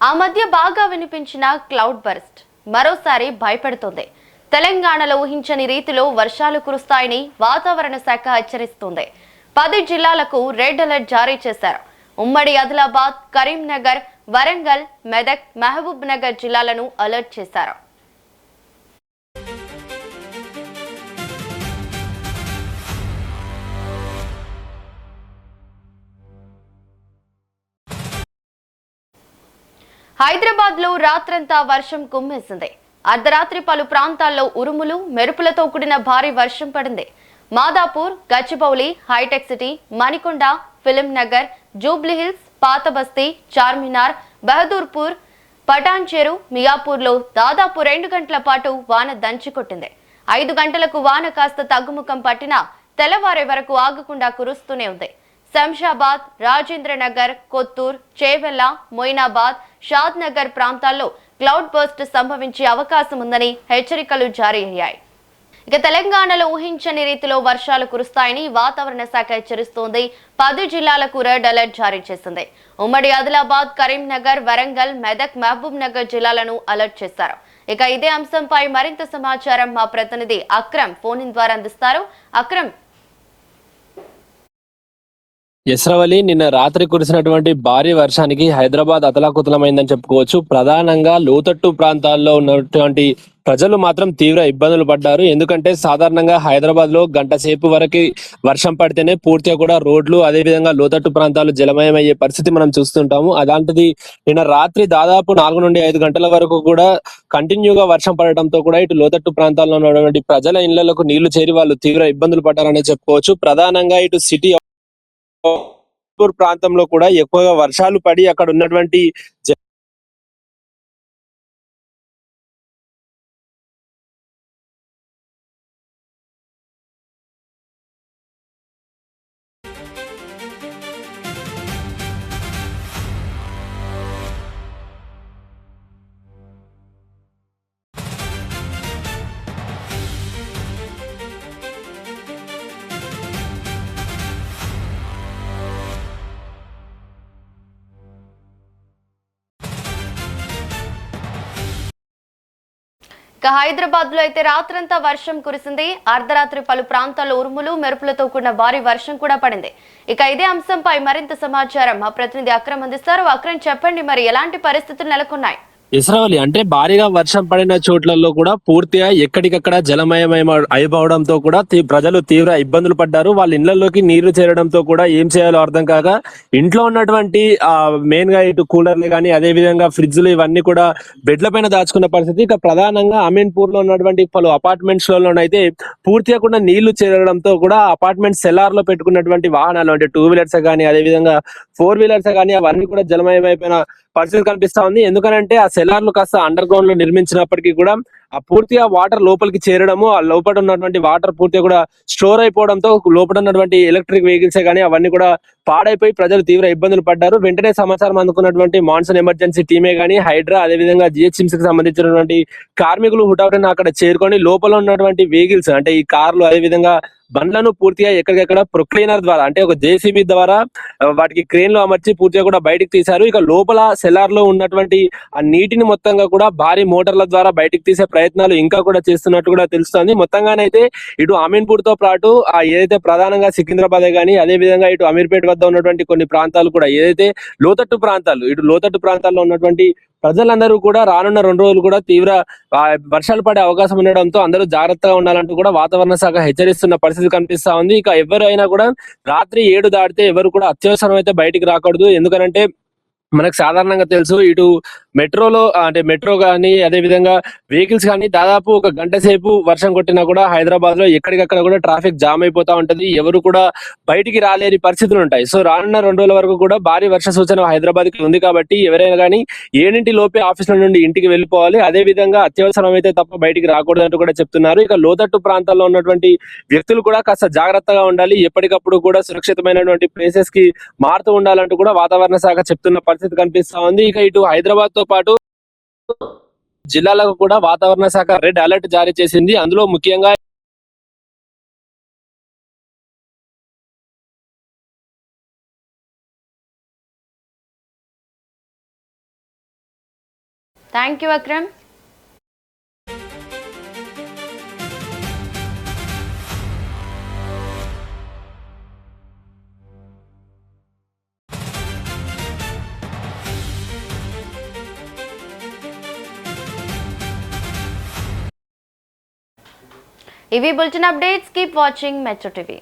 ఆ మధ్య బాగా వినిపించిన క్లౌడ్ బర్స్ట్ మరోసారి భయపెడుతోంది. తెలంగాణలో ఊహించని రీతిలో వర్షాలు కురుస్తాయని వాతావరణ శాఖ హెచ్చరిస్తోంది. 10 జిల్లాలకు రెడ్ అలర్ట్ జారీ చేశారు. ఉమ్మడి ఆదిలాబాద్, కరీంనగర్, వరంగల్, మెదక్, మహబూబ్ నగర్ జిల్లాలను అలర్ట్ చేశారు. హైదరాబాద్ లో రాత్రంతా వర్షం కుమ్మేసింది. అర్ధరాత్రి పలు ప్రాంతాల్లో ఉరుములు, మెరుపులతో కూడిన భారీ వర్షం పడింది. Madhapur, Gachibowli, hitech city, Manikonda, film Nagar, Jubilee Hills, Patabasti, Charminar, Bahadurpur, Patancheru, మియాపూర్లో దాదాపు 2 గంటల పాటు వాన దంచికొట్టింది. 5 గంటలకు వాన కాస్త తగ్గుముఖం పట్టినా తెల్లవారే వరకు ఆగకుండా కురుస్తూనే ఉంది. శంషాబాద్, రాజేంద్రనగర్, కొత్తూర్, చేవెళ్ల, మొయినాబాద్, షాద్ నగర్ ప్రాంతాల్లో క్లౌడ్ బర్స్ట్ సంభవించే అవకాశం ఉందని హెచ్చరికలు జారీ అయ్యాయి. ఇక తెలంగాణలో ఊహించని రీతిలో వర్షాలు కురుస్తాయని వాతావరణ శాఖ హెచ్చరిస్తోంది. 10 జిల్లాలకు రెడ్ అలర్ట్ జారీ చేసింది. ఉమ్మడి ఆదిలాబాద్, కరీంనగర్, వరంగల్, మెదక్, మహబూబ్ నగర్ జిల్లాలను అలర్ట్ చేశారు. ఇక ఇదే అంశంపై మరింత సమాచారం మా ప్రతినిధి అక్రమ్ ఫోన్ ఇన్ ద్వారా అందిస్తారు. అక్రమ్, యశ్రవలి, నిన్న రాత్రి కురిసినటువంటి భారీ వర్షానికి హైదరాబాద్ అతలాకుతలమైందని చెప్పుకోవచ్చు. ప్రధానంగా లోతట్టు ప్రాంతాల్లో ఉన్నటువంటి ప్రజలు మాత్రం తీవ్ర ఇబ్బందులు పడ్డారు. ఎందుకంటే సాధారణంగా హైదరాబాద్ లో గంట సేపు వరకు వర్షం పడితేనే పూర్తిగా కూడా రోడ్లు, అదే విధంగా లోతట్టు ప్రాంతాలు జలమయమయ్యే పరిస్థితి మనం చూస్తుంటాము. అలాంటిది నిన్న రాత్రి దాదాపు 4 నుండి 5 గంటల వరకు కూడా కంటిన్యూగా వర్షం పడటంతో కూడా ఇటు లోతట్టు ప్రాంతాల్లో ఉన్నటువంటి ప్రజల ఇళ్లకు నీళ్లు చేరి వాళ్ళు తీవ్ర ఇబ్బందులు పడ్డారనే చెప్పుకోవచ్చు. ప్రధానంగా ఇటు సిటీ ప్రాంతంలో కూడా ఎక్కువగా వర్షాలు పడి అక్కడ ఉన్నటువంటి హైదరాబాద్ లో అయితే రాత్రంతా వర్షం కురిసింది. అర్ధరాత్రి పలు ప్రాంతాల్లో ఉరుములు, మెరుపులతో కూడిన భారీ వర్షం కూడా పడింది. ఇక ఇదే అంశంపై మరింత సమాచారం మా ప్రతినిధి అక్రమ్ అందిస్తారు. అక్రమ్, చెప్పండి, మరి ఎలాంటి పరిస్థితులు నెలకొన్నాయి? ఇస్రావలి అంటే భారీగా వర్షం పడిన చోట్లలో కూడా పూర్తిగా ఎక్కడికక్కడ అయిపోవడంతో కూడా ప్రజలు తీవ్ర ఇబ్బందులు పడ్డారు. వాళ్ళ ఇళ్లలోకి నీళ్లు చేరడంతో కూడా ఏం చేయాలో అర్థం కాక ఇంట్లో ఉన్నటువంటి మెయిన్ గా ఇటు కూలర్లు కానీ, అదే విధంగా ఫ్రిడ్జ్లు ఇవన్నీ కూడా బెడ్ల పైన దాచుకున్న పరిస్థితి. ఇక ప్రధానంగా అమీన్పూర్ లో ఉన్నటువంటి పలు అపార్ట్మెంట్స్ లోనైతే పూర్తిగా కూడా నీళ్లు చేరడంతో కూడా అపార్ట్మెంట్ సెల్లార్ లో పెట్టుకున్నటువంటి వాహనాలు అంటే 2 వీలర్స్ కానీ, అదే విధంగా 4 వీలర్స్ కానీ అవన్నీ కూడా జలమయమైపోయిన పరిస్థితి కనిపిస్తా ఉంది. ఎందుకంటే ఆ సెలార్లు కాస్త అండర్ గ్రౌండ్ లో నిర్మించినప్పటికీ కూడా ఆ పూర్తిగా వాటర్ లోపలికి చేరడము, ఆ లోపల ఉన్నటువంటి వాటర్ పూర్తిగా కూడా స్టోర్ అయిపోవడంతో లోపల ఉన్నటువంటి ఎలక్ట్రిక్ వెహికల్స్ కానీ అవన్నీ కూడా పాడైపోయి ప్రజలు తీవ్ర ఇబ్బందులు పడ్డారు. వెంటనే సమాచారం అందుకున్నటువంటి మాన్సూన్ ఎమర్జెన్సీ టీమే కానీ, హైడ్రా, అదేవిధంగా జిహెచ్ఎంసీకి సంబంధించినటువంటి కార్మికులు హుటాహుటిన అక్కడ చేరుకొని లోపల ఉన్నటువంటి వెహికల్స్ అంటే ఈ కార్లు, అదేవిధంగా బండ్లను పూర్తిగా ఎక్కడికెక్కడ ప్రొక్లీనర్ ద్వారా అంటే ఒక జేసీబీ ద్వారా వాటికి క్రేన్ లో అమర్చి పూర్తిగా కూడా బయటకు తీశారు. ఇక లోపల సెలార్ లో ఉన్నటువంటి ఆ నీటిని మొత్తంగా కూడా భారీ మోటార్ల ద్వారా బయటకు తీసే ప్రయత్నాలు ఇంకా కూడా చేస్తున్నట్టు కూడా తెలుస్తోంది. మొత్తంగానైతే ఇటు అమీన్పూర్ తో పాటు ఏదైతే ప్రధానంగా సికింద్రాబాద్ కానీ, అదే విధంగా ఇటు అమీర్పేట వద్ద ఉన్నటువంటి కొన్ని ప్రాంతాలు కూడా ఏదైతే లోతట్టు ప్రాంతాల్లో ఉన్నటువంటి ప్రజలందరూ కూడా రానున్న 2 రోజులు కూడా తీవ్ర వర్షాలు పడే అవకాశం ఉండడంతో అందరూ జాగ్రత్తగా ఉండాలంటూ కూడా వాతావరణ శాఖ హెచ్చరిస్తున్న పరిస్థితి కనిపిస్తా ఉంది. ఇక ఎవరైనా కూడా రాత్రి 7 దాటితే ఎవరు కూడా అత్యవసరం అయితే బయటికి రాకూడదు. ఎందుకంటే మనకు సాధారణంగా తెలుసు ఇటు మెట్రోలో అంటే మెట్రో కానీ, అదే విధంగా వెహికల్స్ కానీ దాదాపు ఒక గంట సేపు వర్షం కొట్టినా కూడా హైదరాబాద్ లో ఎక్కడికక్కడ కూడా ట్రాఫిక్ జామ్ అయిపోతా ఉంటది. ఎవరు కూడా బయటికి రాలేని పరిస్థితులు ఉంటాయి. సో రానున్న 2 రోజుల వరకు కూడా భారీ వర్ష సూచన హైదరాబాద్ కి ఉంది కాబట్టి ఎవరైనా కానీ 7 లోపే ఆఫీసుల నుండి ఇంటికి వెళ్ళిపోవాలి. అదే విధంగా అత్యవసరం అయితే తప్ప బయటికి రాకూడదు అంటూ కూడా చెప్తున్నారు. ఇక లోతట్టు ప్రాంతాల్లో ఉన్నటువంటి వ్యక్తులు కూడా కాస్త జాగ్రత్తగా ఉండాలి. ఎప్పటికప్పుడు కూడా సురక్షితమైనటువంటి ప్లేసెస్ కి మారుతూ ఉండాలంటూ కూడా వాతావరణ శాఖ చెప్తున్న పరిస్థితి కనిపిస్తా ఉంది. ఇక ఇటు హైదరాబాద్ తో పాటు జిల్లాలకు కూడా వాతావరణ శాఖ రెడ్ అలర్ట్ జారీ చేసింది. అందులో ముఖ్యంగా థ్యాంక్ యూ అక్రమ్. ఇవి bulletin updates. Keep watching metro TV.